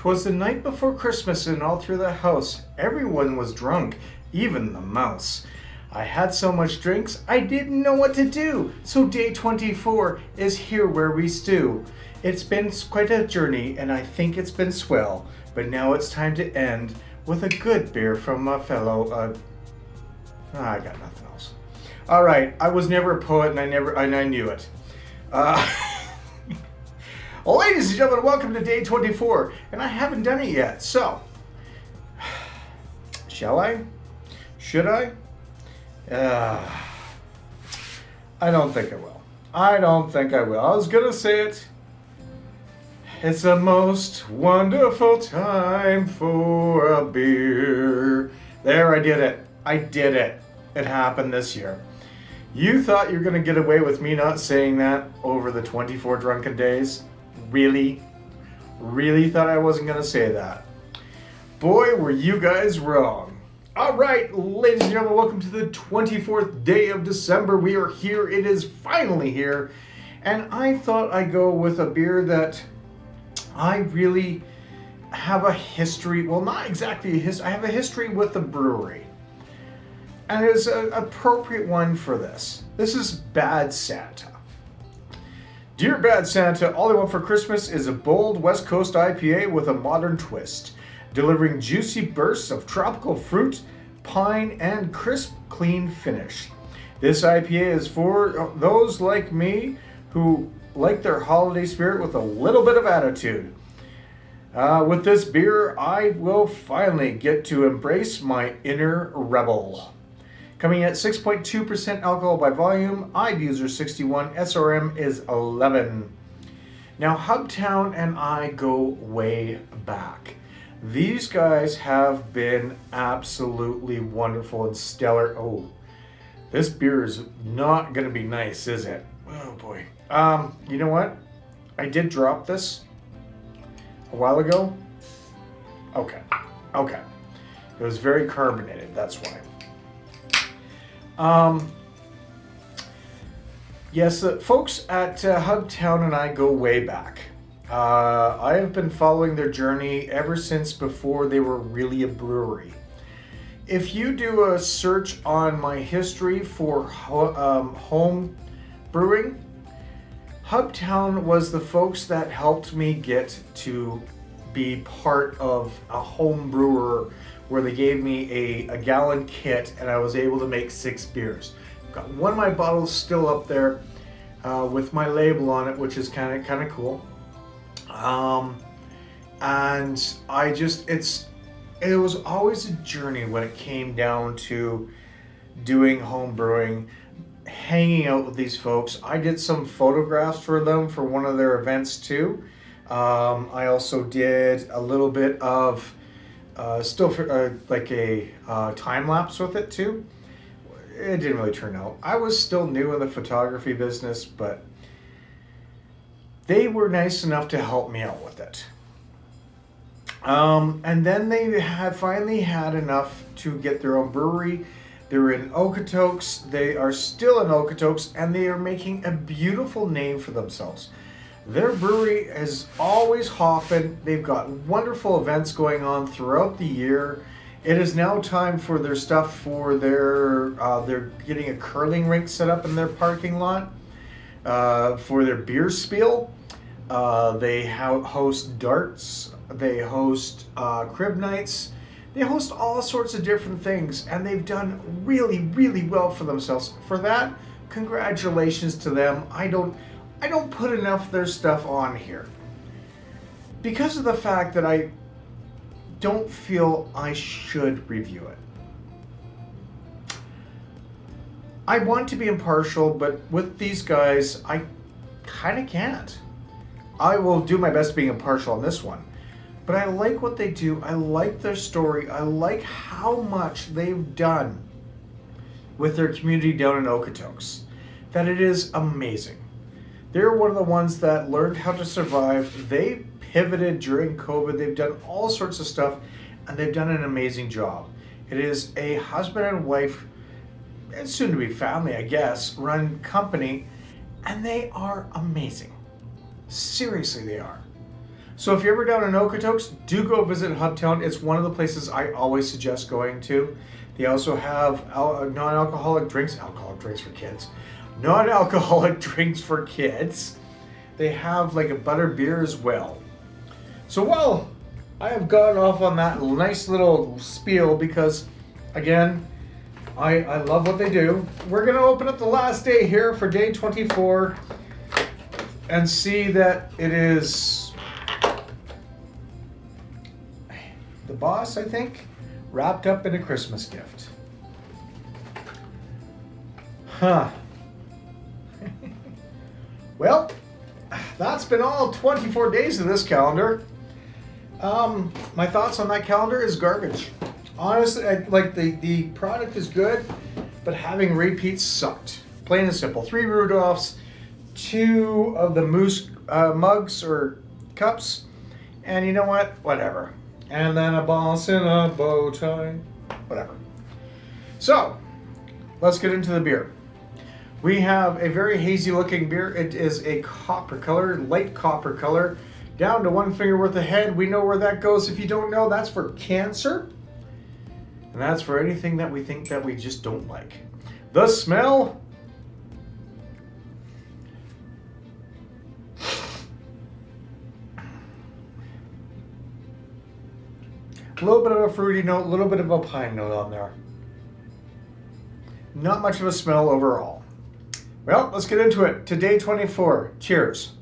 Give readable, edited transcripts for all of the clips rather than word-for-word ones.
'Twas the night before Christmas, and all through the house everyone was drunk, even the mouse. I had so much drinks I didn't know what to do. So day 24 is here where we stew. It's been quite a journey, and I think it's been swell. But now it's time to end with a good beer from a fellow. I got nothing else. All right, I was never a poet, and I knew it. Well, ladies and gentlemen, welcome to day 24, and I haven't done it yet, so shall I? Should I? I don't think I will. I don't think I will. I was gonna say it. It's a most wonderful time for a beer. There, I did it. I did it. It happened this year. You thought you were gonna get away with me not saying that over the 24 drunken days? Really? Really thought I wasn't gonna say that? Boy, were you guys wrong. All right, ladies and gentlemen, welcome to the 24th day of December. We are here. It is finally here. And I thought I'd go with a beer that I really have a history, well, not exactly a history, I have a history with the brewery. And it's an appropriate one for this. This is Bad Santa. Dear Bad Santa, all I want for Christmas is a bold West Coast IPA with a modern twist, delivering juicy bursts of tropical fruit, pine, and crisp, clean finish. This IPA is for those like me who like their holiday spirit with a little bit of attitude. With this beer, I will finally get to embrace my inner rebel. Coming at 6.2% alcohol by volume, IBUs are 61, SRM is 11. Now, Hubtown and I go way back. These guys have been absolutely wonderful and stellar. Oh, this beer is not going to be nice, is it? Oh boy. You know what? I did drop this a while ago. Okay. It was very carbonated, that's why. Yes, folks at Hubtown and I go way back. I have been following their journey ever since before they were really a brewery. If you do a search on my history for home brewing, Hubtown was the folks that helped me get to be part of a home brewer where they gave me a gallon kit and I was able to make 6 beers. Got one of my bottles still up there with my label on it, which is kind of cool. And it was always a journey when it came down to doing home brewing, hanging out with these folks. I did some photographs for them for one of their events too. I also did a little bit of like a time lapse with it too. It didn't really turn out. I was still new in the photography business, but they were nice enough to help me out with it. And then they finally had enough to get their own brewery. They're in Okotoks. They are still in Okotoks, and they are making a beautiful name for themselves. Their brewery is always hopping. They've got wonderful events going on throughout the year. It is now time for their stuff for they're getting a curling rink set up in their parking lot for their beer spiel. They host darts. They host crib nights. They host all sorts of different things, and they've done really, really well for themselves. For that, congratulations to them. I don't put enough of their stuff on here because of the fact that I don't feel I should review it. I want to be impartial, but with these guys, I kind of can't. I will do my best being impartial on this one, but I like what they do. I like their story. I like how much they've done with their community down in Okotoks, that it is amazing. They're one of the ones that learned how to survive. They pivoted during COVID. They've done all sorts of stuff, and they've done an amazing job. It is a husband and wife, and soon to be family, I guess, run company, and they are amazing. Seriously, they are. So if you're ever down in Okotoks, do go visit Hubtown. It's one of the places I always suggest going to. They also have non-alcoholic drinks, alcoholic drinks for kids, non-alcoholic drinks for kids. They have like a butter beer as well. So while I have gone off on that nice little spiel because, again, I love what they do, we're going to open up the last day here for day 24 and see that it is the boss, I think, wrapped up in a Christmas gift. Huh. Well, that's been all 24 days of this calendar. My thoughts on that calendar is garbage. Honestly, the product is good, but having repeats sucked. Plain and simple. 3 Rudolphs, 2 of the Moose mugs or cups, and you know what? Whatever. And then a boss in a bow tie. Whatever. So, let's get into the beer. We have a very hazy looking beer. It is a copper color, light copper color, down to 1 finger worth of head. We know where that goes. If you don't know, that's for cancer. And that's for anything that we think that we just don't like. The smell. A little bit of a fruity note, a little bit of a pine note on there. Not much of a smell overall. Well, let's get into it. To day 24. Cheers.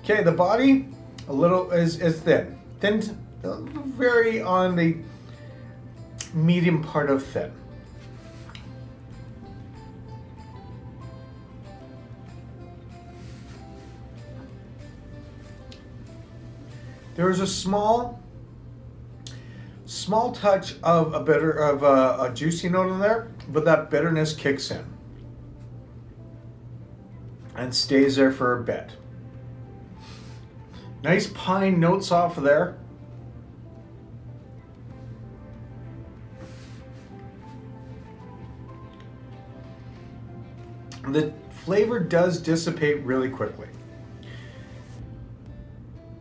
Okay, the body a little is thin. Thin, very on the medium part of thin. There is a small touch of a juicy note in there, but that bitterness kicks in and stays there for a bit. Nice pine notes off of there. The flavor does dissipate really quickly.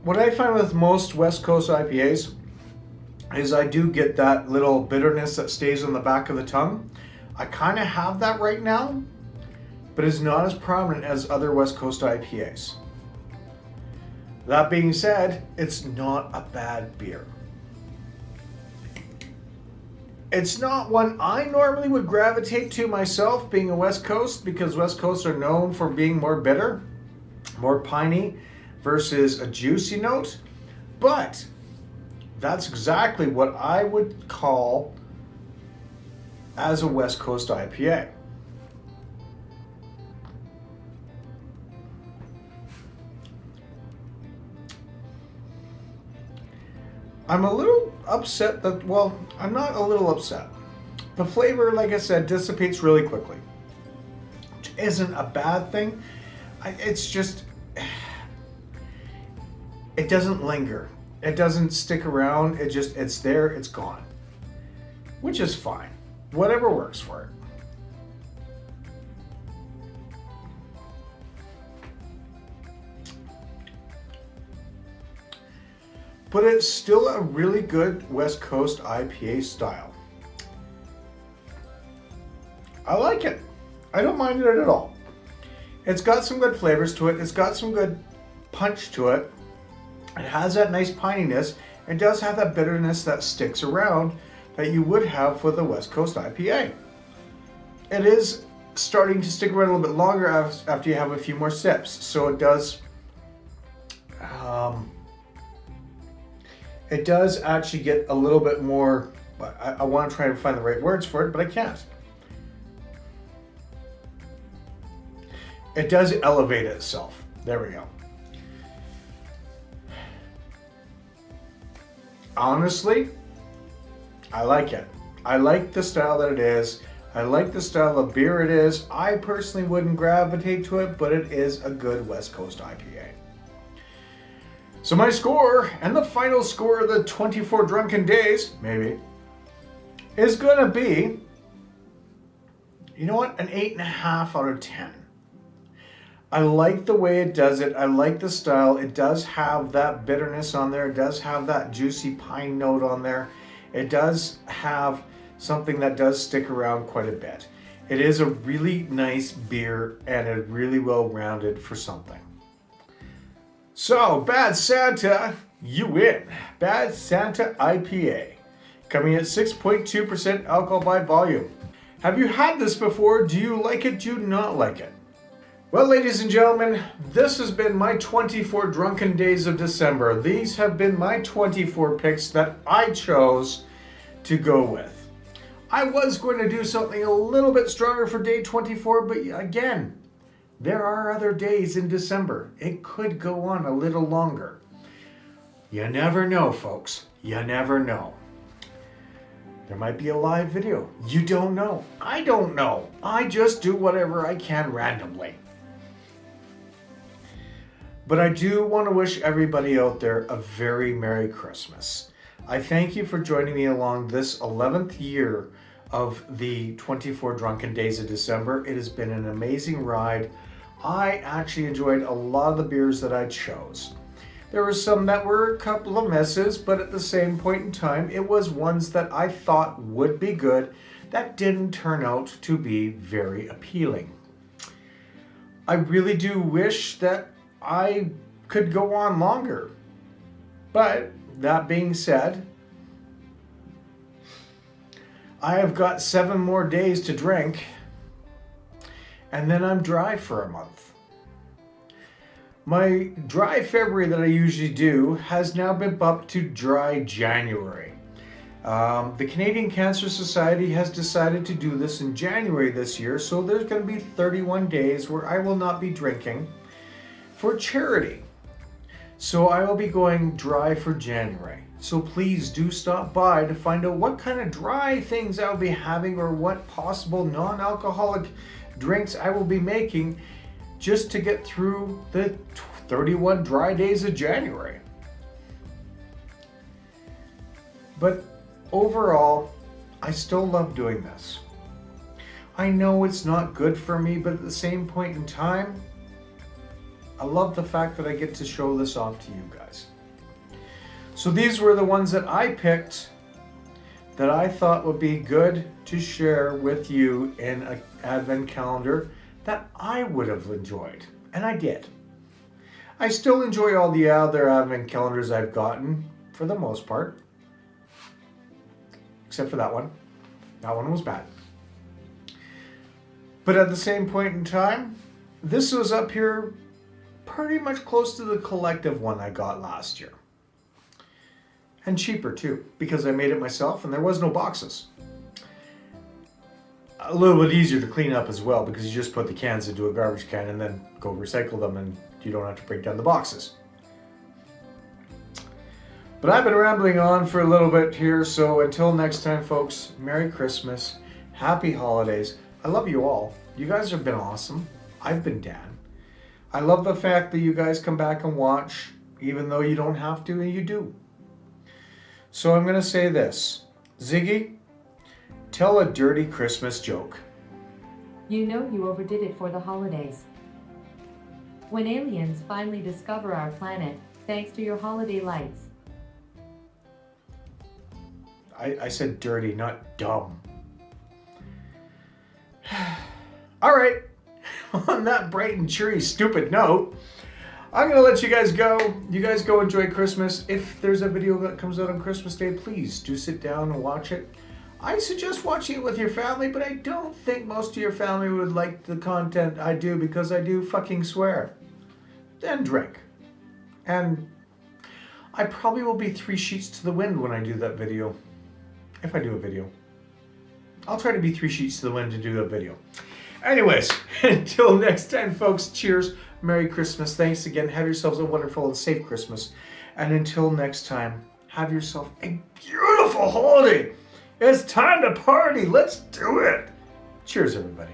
What I find with most West Coast IPAs is I do get that little bitterness that stays on the back of the tongue. I kind of have that right now, but it's not as prominent as other West Coast IPAs. That being said, it's not a bad beer. It's not one I normally would gravitate to myself, being a West Coast, because West Coasts are known for being more bitter, more piney, versus a juicy note. But that's exactly what I would call as a West Coast IPA. I'm a little upset that, well, I'm not a little upset. The flavor, like I said, dissipates really quickly, which isn't a bad thing. It's just, it doesn't linger. It doesn't stick around. It's there, it's gone, which is fine. Whatever works for it. But it's still a really good West Coast IPA style. I like it. I don't mind it at all. It's got some good flavors to it. It's got some good punch to it. It has that nice pininess. It does have that bitterness that sticks around that you would have with a West Coast IPA. It is starting to stick around a little bit longer after you have a few more sips. So it does actually get a little bit more, I want to try and find the right words for it, but I can't. It does elevate itself. There we go. Honestly, I like it. I like the style that it is. I like the style of beer it is. I personally wouldn't gravitate to it, but it is a good West Coast IPA. So my score, and the final score of the 24 drunken days, maybe, is going to be You know what? An 8.5 out of 10. I like the way it does it. I like the style. It does have that bitterness on there. It does have that juicy pine note on there. It does have something that does stick around quite a bit. It is a really nice beer and a really well rounded for something. So, Bad Santa, you win. Bad Santa IPA, coming at 6.2% alcohol by volume. Have you had this before? Do you like it? Do you not like it? Well, ladies and gentlemen, this has been my 24 drunken days of December. These have been my 24 picks that I chose to go with. I was going to do something a little bit stronger for day 24, but again, there are other days in December. It could go on a little longer. You never know, folks. You never know. There might be a live video. You don't know. I don't know. I just do whatever I can randomly. But I do want to wish everybody out there a very Merry Christmas. I thank you for joining me along this 11th year of the 24 Drunken Days of December. It has been an amazing ride. I actually enjoyed a lot of the beers that I chose. There were some that were a couple of misses, but at the same point in time, it was ones that I thought would be good that didn't turn out to be very appealing. I really do wish that I could go on longer. But that being said, I have got 7 more days to drink, and then I'm dry for a month. My dry February that I usually do has now been bumped to dry January. The Canadian Cancer Society has decided to do this in January this year, so there's going to be 31 days where I will not be drinking for charity. So I will be going dry for January. So please do stop by to find out what kind of dry things I'll be having or what possible non-alcoholic drinks I will be making just to get through the 31 dry days of January. But overall, I still love doing this. I know it's not good for me, but at the same point in time, I love the fact that I get to show this off to you guys. So these were the ones that I picked that I thought would be good to share with you in an advent calendar that I would have enjoyed, and I did. I still enjoy all the other advent calendars I've gotten, for the most part. Except for that one. That one was bad. But at the same point in time, this was up here pretty much close to the collective one I got last year. And cheaper too, because I made it myself and there was no boxes. A little bit easier to clean up as well, because you just put the cans into a garbage can and then go recycle them and you don't have to break down the boxes. But I've been rambling on for a little bit here, so until next time, folks, Merry Christmas, Happy Holidays. I love you all. You guys have been awesome. I've been Dan. I love the fact that you guys come back and watch, even though you don't have to, and you do. So I'm going to say this. Ziggy, tell a dirty Christmas joke. You know you overdid it for the holidays. When aliens finally discover our planet, thanks to your holiday lights. I said dirty, not dumb. All right. On that bright and cheery, stupid note, I'm going to let you guys go. You guys go enjoy Christmas. If there's a video that comes out on Christmas Day, please do sit down and watch it. I suggest watching it with your family, but I don't think most of your family would like the content I do, because I do fucking swear. Then drink. And I probably will be 3 sheets to the wind when I do that video. If I do a video. I'll try to be 3 sheets to the wind to do a video. Anyways, until next time, folks, cheers. Merry Christmas. Thanks again. Have yourselves a wonderful and safe Christmas. And until next time, have yourself a beautiful holiday. It's time to party. Let's do it. Cheers, everybody.